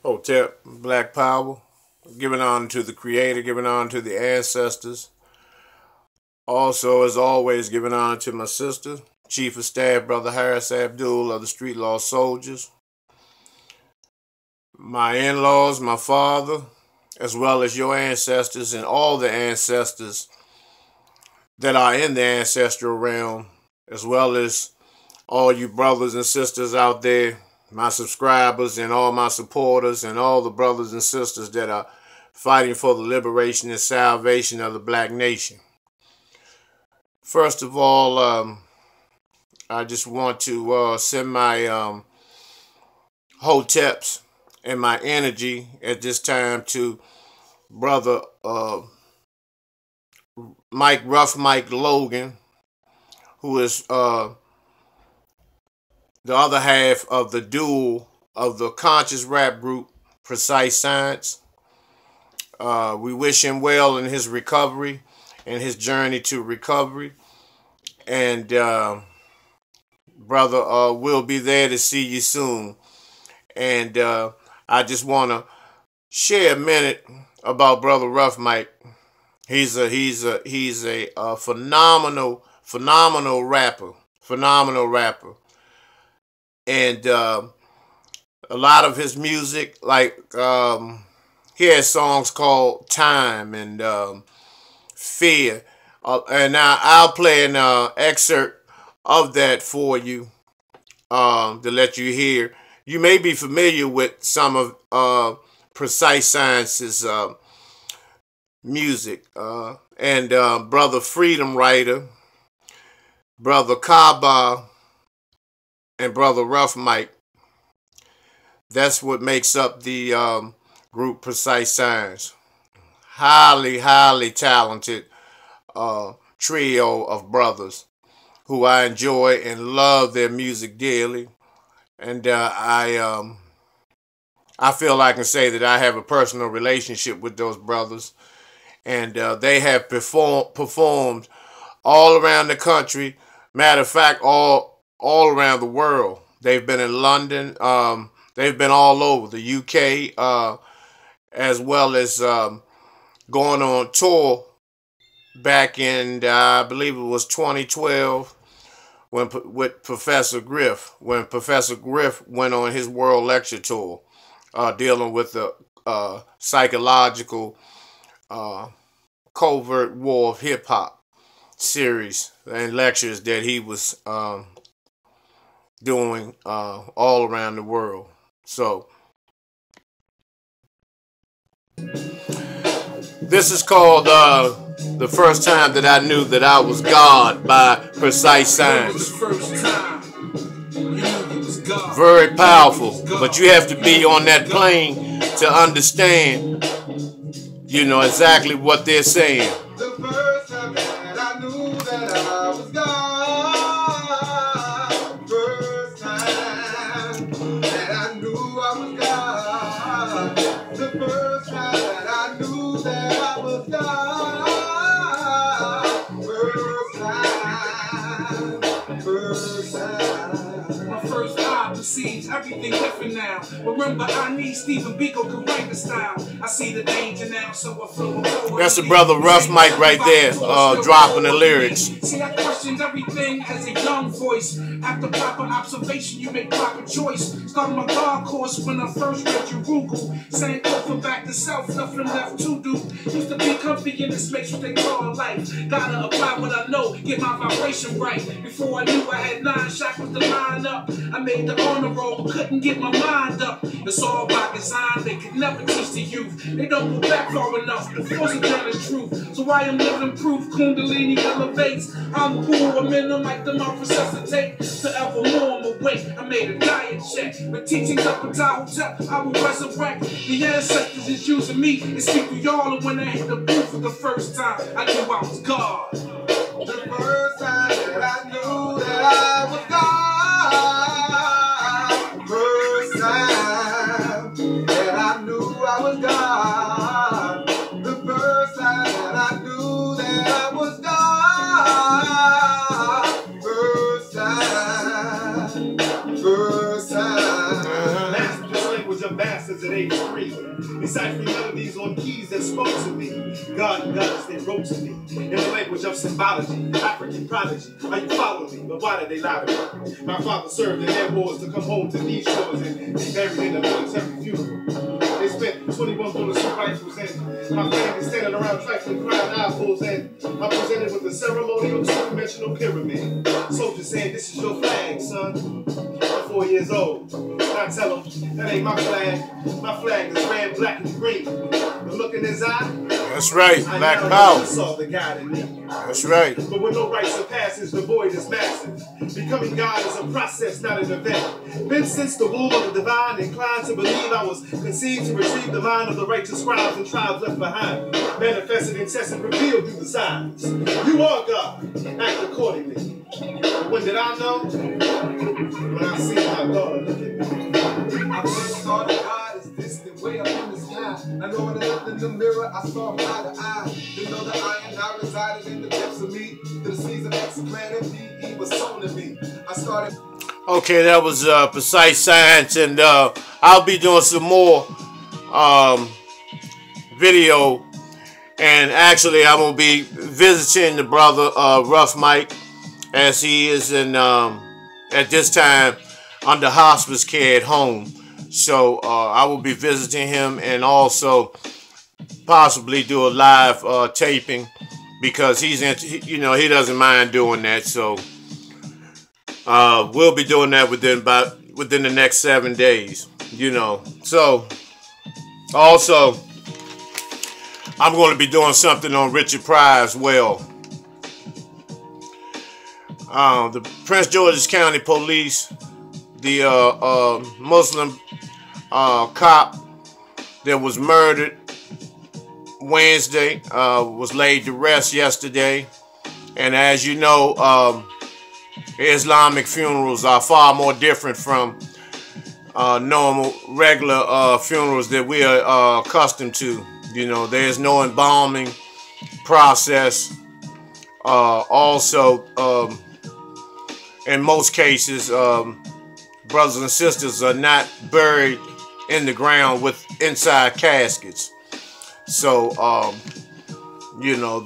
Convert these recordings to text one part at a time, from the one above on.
Hotep, Black Power, giving honor to the Creator, giving honor to the ancestors. Also, as always, giving honor to my sister, Chief of Staff, Brother Harris Abdul of the Street Law Soldiers, my in-laws, my father, as well as your ancestors and all the ancestors that are in the ancestral realm, as well as all you brothers and sisters out there, my subscribers and all my supporters and all the brothers and sisters that are fighting for the liberation and salvation of the black nation. First of all, I just want to send my hoteps and my energy at this time to brother Rough Mike Logan, who is the other half of the duo of the conscious rap group Precise Science. We wish him well in his recovery and his journey to recovery. And brother, we'll be there to see you soon. And I just want to share a minute about brother Rough Mike. He's a phenomenal rapper. Phenomenal rapper. And a lot of his music, like he has songs called Time and Fear. And now I'll play an excerpt of that for you to let you hear. You may be familiar with some of Precise Science's music. And Brother Freedom Writer, Brother Kaba, and Brother Rough Mike. That's what makes up the group Precise Science. Highly talented trio of brothers who I enjoy and love their music dearly. And I feel I can say that I have a personal relationship with those brothers. And they have performed all around the country. Matter of fact, all around the world. They've been in London. They've been all over the UK, as well as going on tour back in, I believe it was 2012, with Professor Griff, when Professor Griff went on his world lecture tour, dealing with the psychological covert war of hip hop series and lectures that he was doing all around the world. So this is called The First Time That I Knew That I Was God by Precise Science. Very powerful, but you have to be on that plane to understand, you know, exactly what they're saying. The first time that I knew that I was God. First time that I knew I was God. The first time that I knew that I was God. First time. My first eye perceives everything different now. Remember, I need Stephen Biko can write the style. I see the danger now, so I flow. That's the brother Rough Mike right there, dropping the lyrics. See, I questioned everything as a young voice. After proper observation, you make proper choice. Started my God course when I first read your Google. Saying go from back to self, nothing left to do. Used to be comfy in this space, what they call life. Gotta apply what I know, get my vibration right. Before I knew I had 9 shackles to line up. I made the honor roll, couldn't get my mind up. It's all by design, they could never teach the youth. They don't go back far enough to force it down the truth. So I am living proof, Kundalini elevates. I'm cool, I'm in them like the mouth resuscitate. Forevermore I'm awake, I made a diet check. With teachings up in Hotep, I will resurrect. The ancestors is using me and speak to y'all. And when I hit the booth for the first time, I knew I was God. The first time that I knew that I was God. First time that I knew I was God. The first time that I knew that I was God. First time. First time. language of masses at age 3. Deciphering melodies on keys that spoke to me. God and goddess, they wrote to me. In the language of symbology, African prodigy. Are you following me? But why did they lie to me? My father served in air wars to come home to these shores and be buried in a military funeral. They spent 21 bullets and rifles, and my family standing around trifling, crying eyeballs, and I presented with a ceremonial two-dimensional pyramid. Soldier saying, "This is your flag, son." I'm 4 years old. And I tell him, that ain't my flag. My flag is red, black, and green. The look in his eye. That's right, black power. Saw the God in me. That's right. But when no rites surpasses, the void is massive. Becoming God is a process, not an event. Been since the womb of the divine, inclined to believe I was conceived to retrieve the mind of the righteous scribes and tribes left behind. Manifested and tested, revealed through the signs. You are God, act accordingly. But when did I know? When I see my daughter look at me. I first saw the God is distant, way up in the sky. I know when I looked in the mirror, I saw him eye to eye. Didn't know that I and I resided in the depths of me. The seeds of X planet he was sown in me. I started. Okay, that was Precise Science, and I'll be doing some more video. And actually, I'm gonna be visiting the brother Rough Mike, as he is in at this time under hospice care at home. So I will be visiting him, and also possibly do a live taping, because he's he doesn't mind doing that. So we'll be doing that within the next 7 days. So also I'm going to be doing something on Richard Pryor as well. The Prince George's County Police, the Muslim cop that was murdered Wednesday, was laid to rest yesterday. And as you know, Islamic funerals are far more different from normal, regular funerals that we are accustomed to. There's no embalming process. Also, in most cases, brothers and sisters are not buried in the ground with inside caskets. So,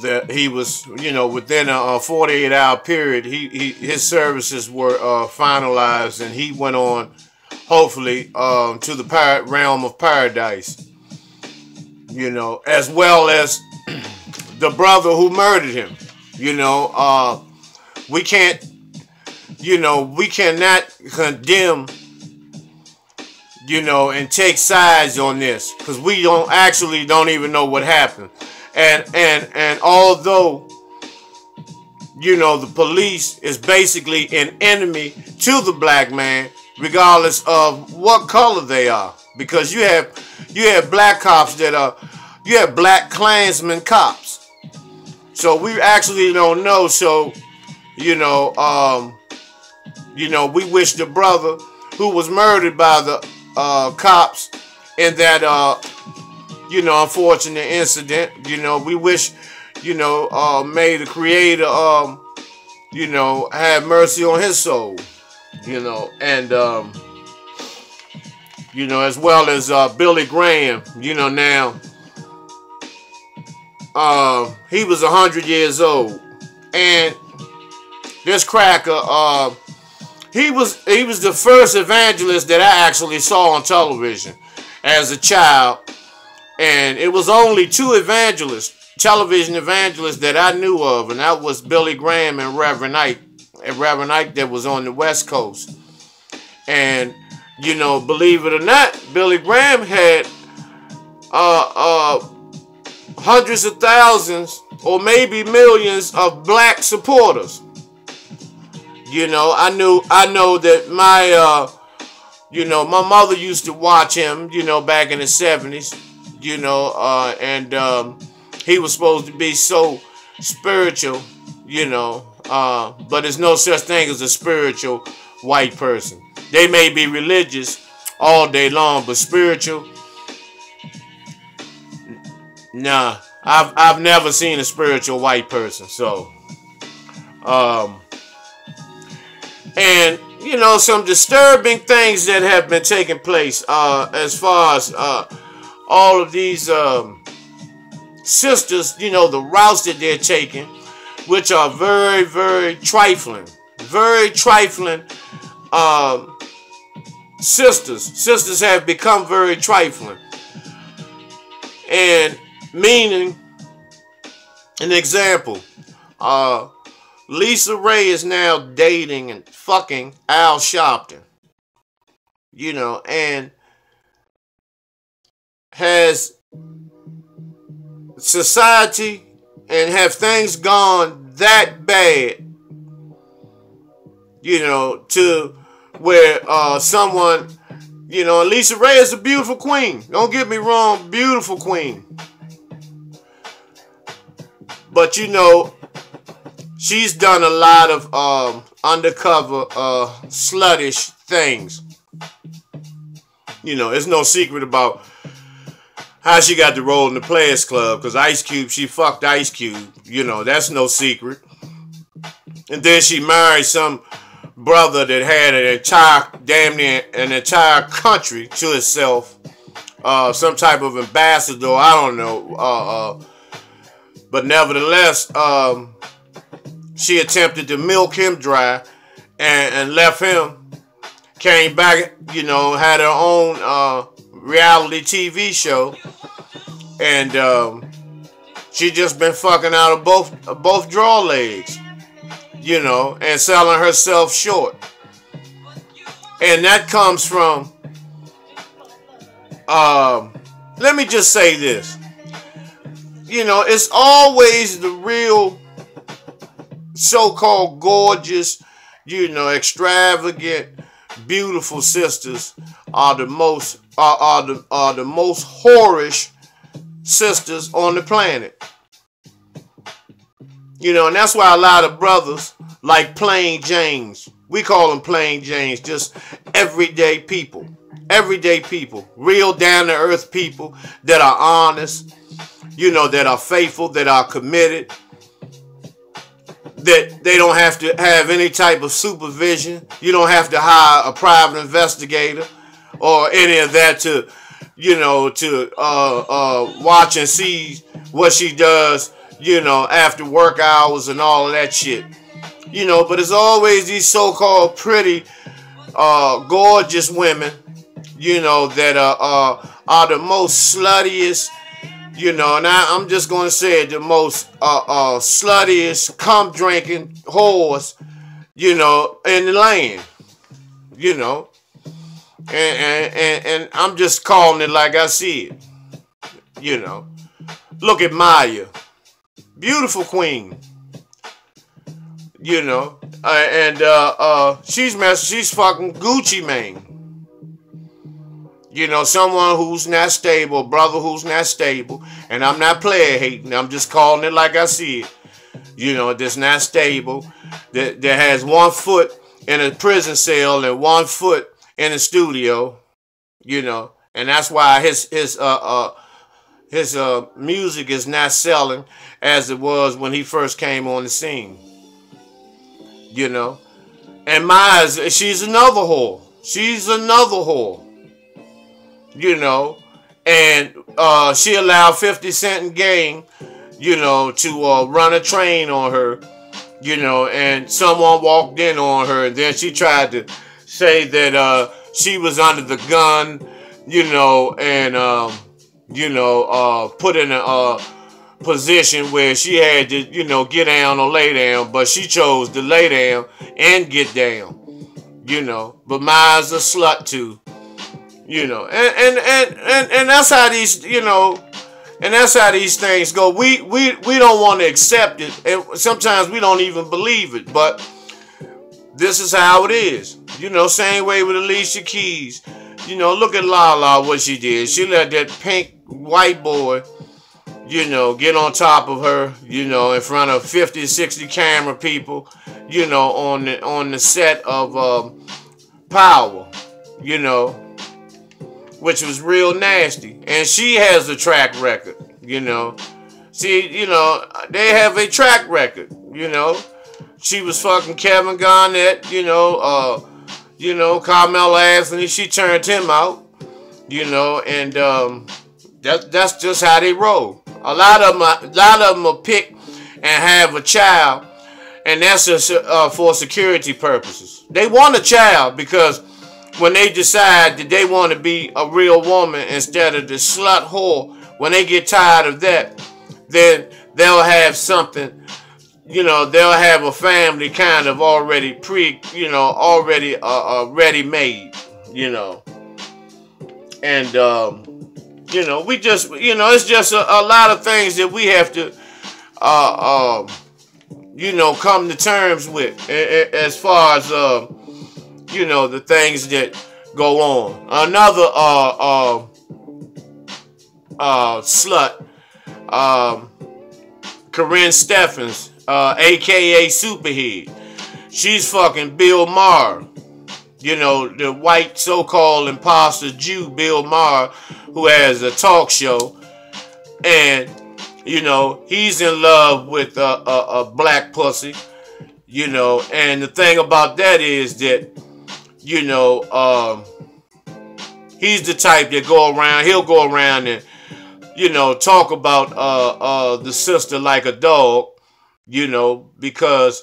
that he was, within a 48-hour period, his services were finalized, and he went on, hopefully, to the realm of paradise. As well as the brother who murdered him. We can't, we cannot condemn, and take sides on this, because we don't even know what happened. And although, the police is basically an enemy to the black man, regardless of what color they are, because you have black cops that are, you have black Klansman cops. So we actually don't know. So, we wish the brother who was murdered by the cops in that, unfortunate incident, we wish, may the Creator, have mercy on his soul, and, as well as Billy Graham, now, he was 100 years old, and this cracker, he was the first evangelist that I actually saw on television as a child, and it was only two television evangelists that I knew of, and that was Billy Graham and Reverend Ike that was on the West Coast. And believe it or not, Billy Graham had hundreds of thousands or maybe millions of black supporters. I know that my my mother used to watch him, back in the 70s, and he was supposed to be so spiritual, but there's no such thing as a spiritual white person. They may be religious all day long, but spiritual, nah. I've never seen a spiritual white person. So, and you know, some disturbing things that have been taking place as far as all of these sisters, you know, the routes that they're taking, which are very, very trifling. Very trifling sisters. Sisters have become very trifling. And meaning, an example, Lisa Raye is now dating and fucking Al Sharpton. You know, and has society and have things gone that bad, you know, to where someone, you know, Lisa Raye is a beautiful queen. Don't get me wrong, beautiful queen. But, you know, she's done a lot of undercover sluttish things. You know, it's no secret about how she got the role in the Players Club, because Ice Cube, she fucked Ice Cube. You know, that's no secret. And then she married some brother that had an entire, damn near an entire country to itself. Some type of ambassador, I don't know. But nevertheless, she attempted to milk him dry and left him. Came back, you know, had her own reality TV show. And she just been fucking out of both draw legs, you know, and selling herself short. And that comes from, let me just say this. You know, it's always the real so-called gorgeous, you know, extravagant, beautiful sisters are the most whorish sisters on the planet. You know, and that's why a lot of brothers like Plain James. We call them Plain James, just everyday people. Everyday people. Real down-to-earth people that are honest, you know, that are faithful, that are committed, that they don't have to have any type of supervision. You don't have to hire a private investigator or any of that to, you know, to watch and see what she does, you know, after work hours and all of that shit. You know, but it's always these so-called pretty, gorgeous women, you know, that are the most sluttiest, you know, and I'm just going to say it, the most sluttiest, cum-drinking whores, you know, in the land, you know. And I'm just calling it like I see it, you know. Look at Maya. Beautiful queen. You know. She's fucking Gucci Mane. You know, someone who's not stable, brother who's not stable. And I'm not player hating. I'm just calling it like I see it. You know, that's not stable. That has 1 foot in a prison cell and 1 foot in the studio. You know. And that's why his music is not selling as it was when he first came on the scene. You know. And Maya, she's another whore. She's another whore. You know, and she allowed 50 Cent and Gang, you know, to run a train on her, you know, and someone walked in on her, and then she tried to say that she was under the gun, you know, and, you know, put in a position where she had to, you know, get down or lay down, but she chose to lay down and get down, you know, but Maya's a slut too. You know, and that's how these, you know, and that's how these things go. We don't want to accept it, and sometimes we don't even believe it, but this is how it is. You know, same way with Alicia Keys. You know, look at Lala, what she did. She let that pink white boy, you know, get on top of her, you know, in front of 50, 60 camera people, you know, on the set of Power, you know, which was real nasty. And she has a track record, you know. See, you know, they have a track record, you know. She was fucking Kevin Garnett, you know, you know, Carmela Anthony, she turned him out, you know, and that's just how they roll. A lot of them will pick and have a child, and that's just for security purposes. They want a child because when they decide that they want to be a real woman instead of the slut whore, when they get tired of that, then they'll have something, you know, they'll have a family kind of already already ready-made, you know. And, you know, we just, you know, it's just a lot of things that we have to, you know, come to terms with as far as, you know, the things that go on. Another slut, Corinne Steffens, aka Superhead. She's fucking Bill Maher. You know, the white so-called imposter Jew Bill Maher, who has a talk show. And, you know, he's in love with a black pussy. You know, and the thing about that is that, you know, he's the type that he'll go around and, you know, talk about the sister like a dog, you know, because,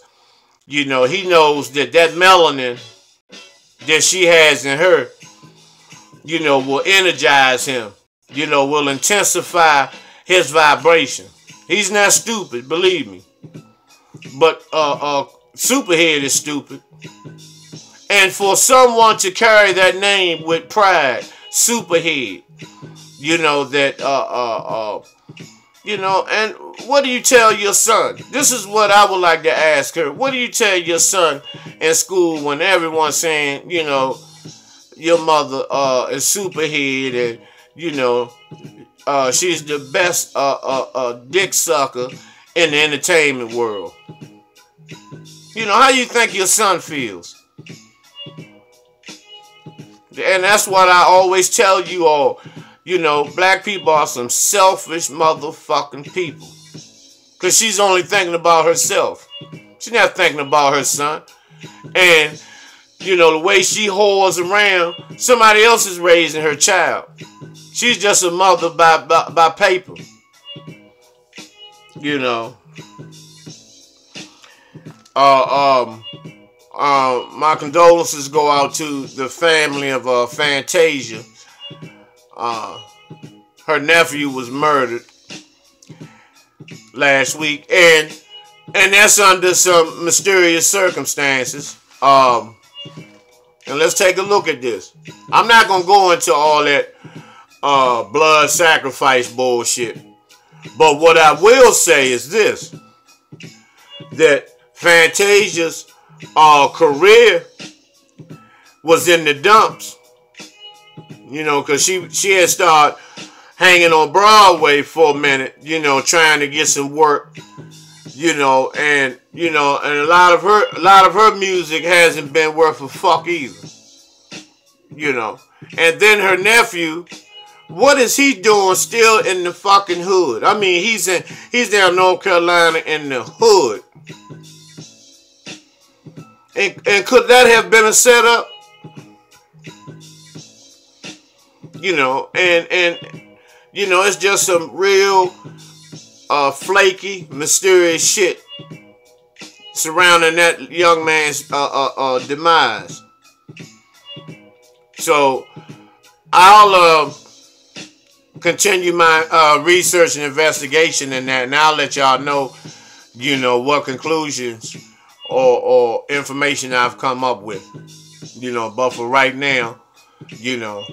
you know, he knows that melanin that she has in her, you know, will energize him, you know, will intensify his vibration. He's not stupid, believe me. But Superhead is stupid. And for someone to carry that name with pride, Superhead, you know, that, you know, and what do you tell your son? This is what I would like to ask her. What do you tell your son in school when everyone's saying, you know, your mother is Superhead and, you know, she's the best dick sucker in the entertainment world? You know, how you think your son feels? And that's what I always tell you all. You know, black people are some selfish motherfucking people. Because she's only thinking about herself. She's not thinking about her son. And, you know, the way she whores around, somebody else is raising her child. She's just a mother by paper. You know. My condolences go out to the family of Fantasia. Her nephew was murdered last week, and that's under some mysterious circumstances. And let's take a look at this. I'm not gonna go into all that blood sacrifice bullshit, but what I will say is this: that Fantasia's career was in the dumps, you know, because she had started hanging on Broadway for a minute, you know, trying to get some work, you know, and a lot of her music hasn't been worth a fuck either, you know. And then her nephew, what is he doing still in the fucking hood? I mean, he's down in North Carolina in the hood. And could that have been a setup? You know, and you know, it's just some real flaky, mysterious shit surrounding that young man's demise. So I'll continue my research and investigation in that, and I'll let y'all know, you know, what conclusions or information I've come up with, you know. But for right now, you know,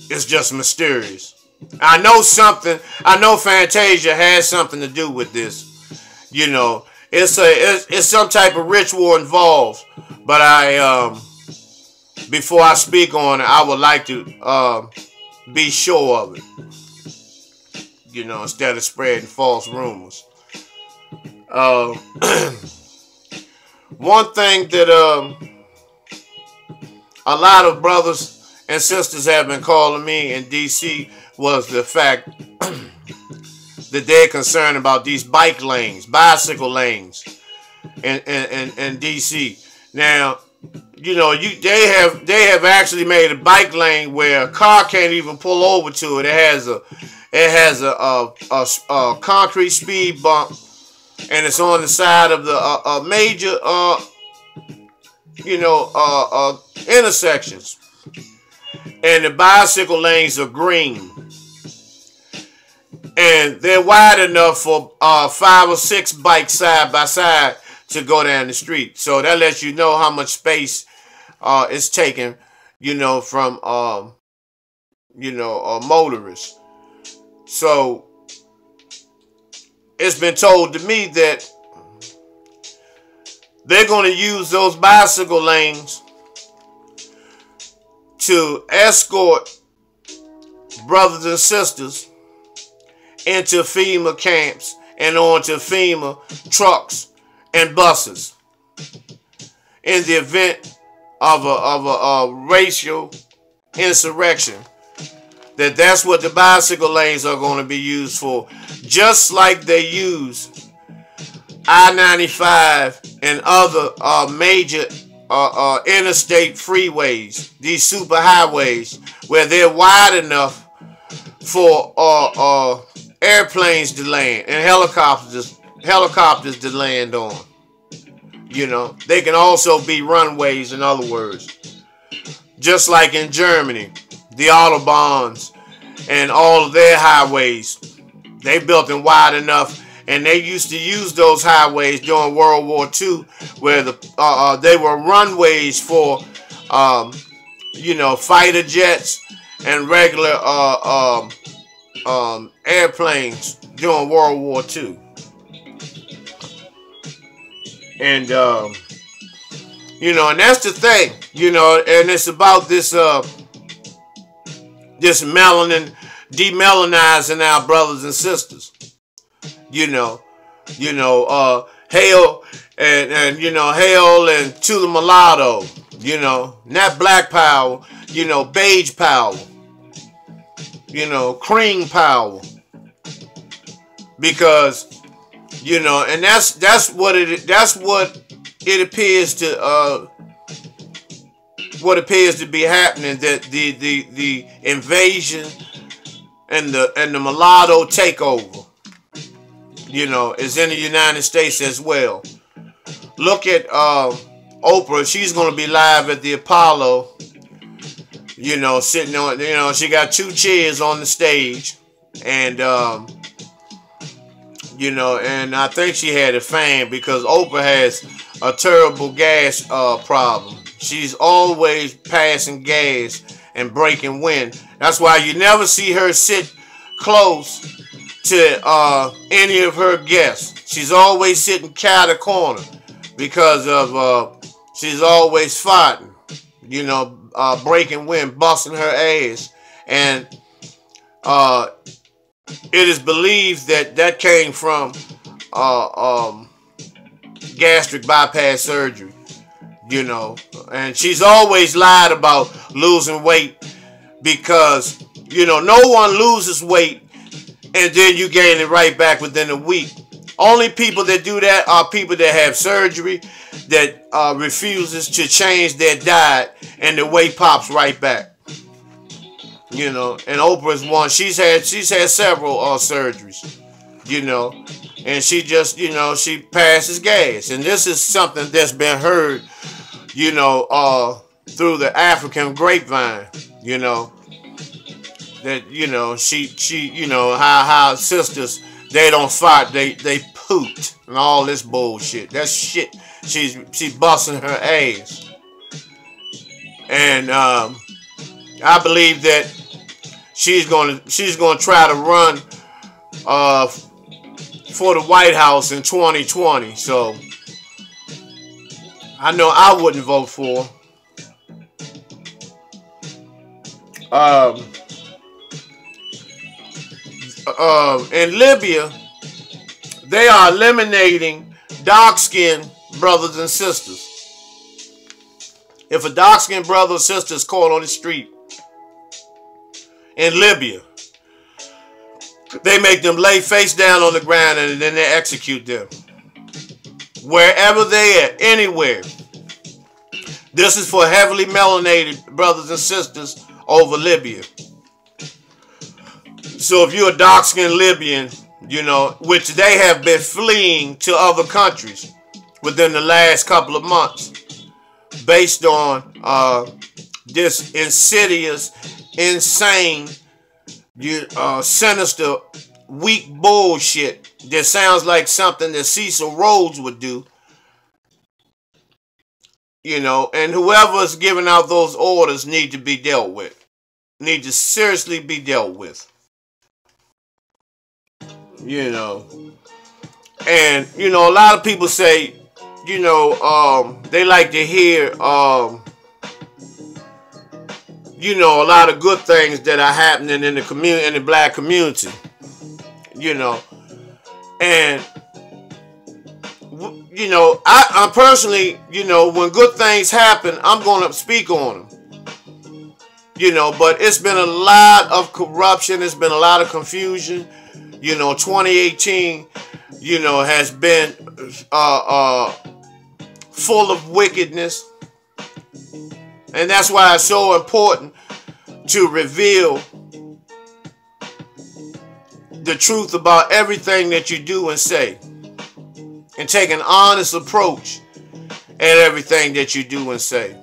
it's just mysterious. I know Fantasia has something to do with this, you know. It's some type of ritual involved, but before I speak on it, I would like to be sure of it, you know, instead of spreading false rumors. One thing that a lot of brothers and sisters have been calling me in DC was the fact that they're concerned about these bicycle lanes in DC. Now, you know, they have actually made a bike lane where a car can't even pull over to it. It has a concrete speed bump, and it's on the side of the major intersections. And the bicycle lanes are green, and they're wide enough for 5 or 6 bikes side by side to go down the street. So that lets you know how much space it's taken, from motorists. So it's been told to me that they're going to use those bicycle lanes to escort brothers and sisters into FEMA camps and onto FEMA trucks and buses in the event of a racial insurrection. That's what the bicycle lanes are going to be used for, just like they use I-95 and other major interstate freeways, these super highways, where they're wide enough for airplanes to land and helicopters to land on. They can also be runways, in other words. Just like in Germany, the Autobahns and all of their highways, they built them wide enough. And they used to use those highways during World War II, where they were runways for, fighter jets and regular airplanes during World War II. And and that's the thing, and it's about this melanin, demelanizing our brothers and sisters. Hail and hail and to the mulatto, not black power, beige power, cream power, because and that's what it appears to be happening, that the invasion and the mulatto takeover is in the United States as well. Look at Oprah. She's going to be live at the Apollo, sitting on, she got 2 chairs on the stage, and and I think she had a fan, because Oprah has a terrible gas problem. She's always passing gas and breaking wind. That's why you never see her sit close to any of her guests. She's always sitting cat a corner, because of she's always fighting, breaking wind, busting her ass. And it is believed that came from gastric bypass surgery, and she's always lied about losing weight, because no one loses weight and then you gain it right back within a week. Only people that do that are people that have surgery, that refuses to change their diet, and the weight pops right back. And Oprah's one. She's had several surgeries, and she just, she passes gas. And this is something that's been heard, through the African grapevine, that, she how sisters, they don't fight, they poot and all this bullshit. That's shit. She's busting her ass. And I believe that she's gonna try to run for the White House in 2020. So I know I wouldn't vote for her. In Libya, they are eliminating dark-skinned brothers and sisters. If a dark-skinned brother or sister is caught on the street in Libya, they make them lay face down on the ground, and then they execute them. Wherever they are, anywhere. This is for heavily melanated brothers and sisters over Libya. So if you're a dark-skinned Libyan, you know, which they have been fleeing to other countries within the last couple of months, based on this insidious, insane, sinister, weak bullshit that sounds like something that Cecil Rhodes would do. You know, and whoever's giving out those orders need to be dealt with. Need to seriously be dealt with. You know. And, you know, a lot of people say, you know, they like to hear, you know, a lot of good things that are happening in the community, in the black community. You know. And you know, I personally, you know, when good things happen, I'm going to speak on them. You know, but it's been a lot of corruption. It's been a lot of confusion. You know, 2018, you know, has been full of wickedness. And that's why it's so important to reveal the truth about everything that you do and say. And take an honest approach at everything that you do and say.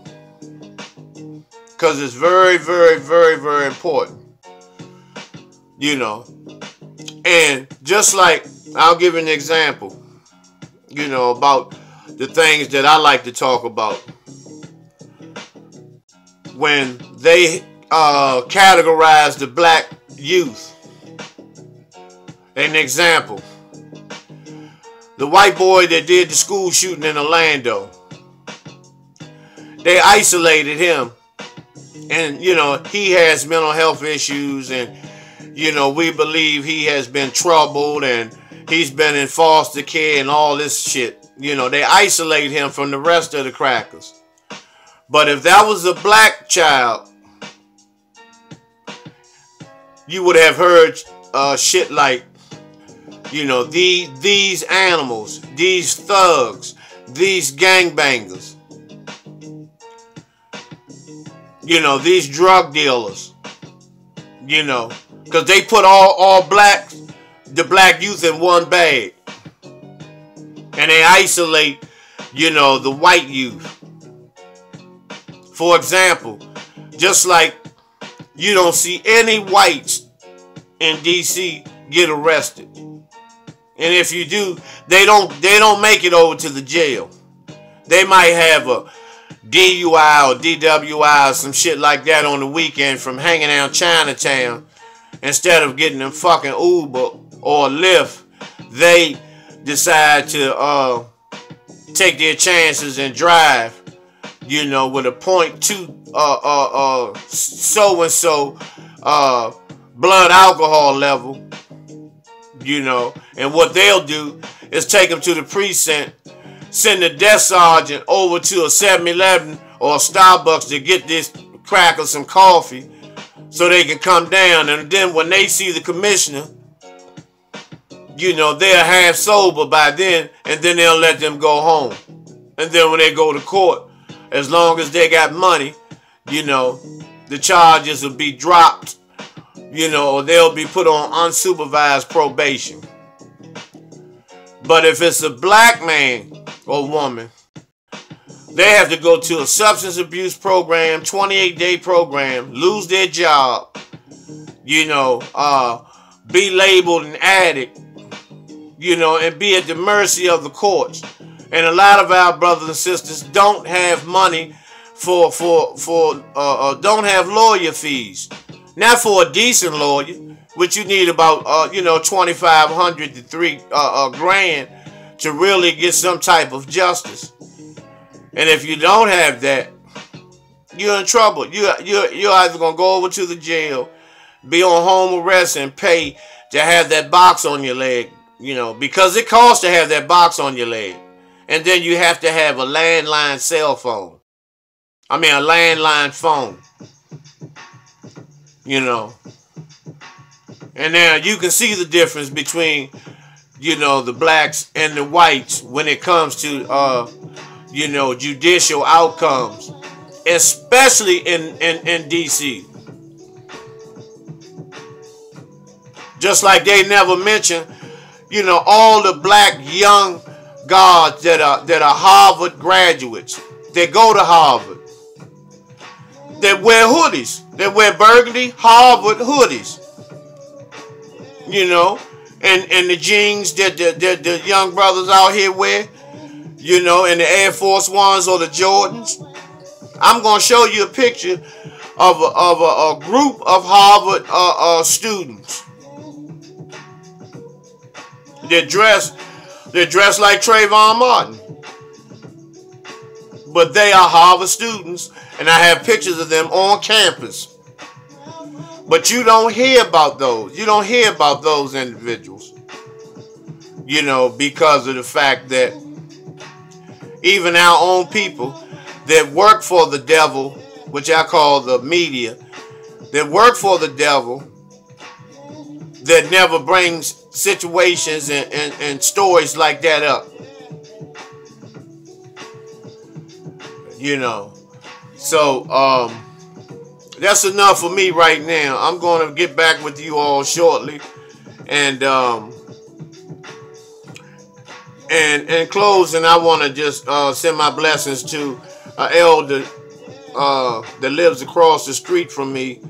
Because it's very, very, very, very important. You know. And just like, I'll give you an example. You know, about the things that I like to talk about. When they categorize the black youth. An example. The white boy that did the school shooting in Orlando. They isolated him. And, you know, he has mental health issues. And, you know, we believe he has been troubled. And he's been in foster care and all this shit. You know, they isolate him from the rest of the crackers. But if that was a black child, you would have heard shit like, you know, these animals, these thugs, these gangbangers, you know, these drug dealers, you know, because they put all the black youth in one bag. And they isolate, you know, the white youth. For example, just like you don't see any whites in DC get arrested. And if you do, they don't make it over to the jail. They might have a DUI or DWI or some shit like that on the weekend from hanging out Chinatown. Instead of getting them fucking Uber or Lyft, they decide to take their chances and drive, you know, with a .2 so-and-so blood alcohol level. You know, and what they'll do is take them to the precinct, send the desk sergeant over to a 7-Eleven or a Starbucks to get this crack or some coffee so they can come down. And then when they see the commissioner, you know, they're half sober by then, and then they'll let them go home. And then when they go to court, as long as they got money, you know, the charges will be dropped. You know, or they'll be put on unsupervised probation. But if it's a black man or woman, they have to go to a substance abuse program, 28-day program, lose their job, you know, be labeled an addict, you know, and be at the mercy of the courts. And a lot of our brothers and sisters don't have money don't have lawyer fees. Not for a decent lawyer, which you need about, you know, $2,500 to $3,000 to really get some type of justice. And if you don't have that, you're in trouble. You're either going to go over to the jail, be on home arrest, and pay to have that box on your leg, you know, because it costs to have that box on your leg. And then you have to have a landline cell phone. I mean, a landline phone. You know. And now you can see the difference between, you know, the blacks and the whites when it comes to, you know, judicial outcomes. especially in D.C. Just like they never mention, you know, all the black young guards that are Harvard graduates. They go to Harvard. They wear hoodies. They wear burgundy Harvard hoodies. You know, and the jeans that the young brothers out here wear, you know, and the Air Force Ones or the Jordans. I'm going to show you a picture of a group of Harvard students. They're dressed like Trayvon Martin. But they are Harvard students, and I have pictures of them on campus. But you don't hear about those. You don't hear about those individuals. You know, because of the fact that even our own people that work for the devil, which I call the media, that work for the devil, that never brings situations and stories like that up. You know. So, that's enough for me right now. I'm going to get back with you all shortly. And in closing, I want to just send my blessings to an elder that lives across the street from me,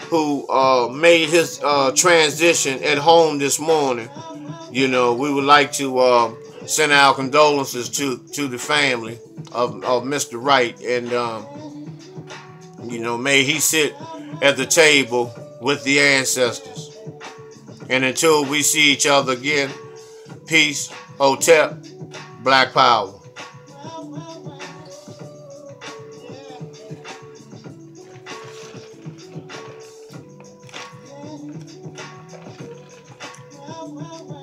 who made his transition at home this morning. You know, we would like to send our condolences to the family of Mr. Wright, and you know, may he sit at the table with the ancestors. And until we see each other again, peace, Hotep, Black Power. Wow, wow, wow.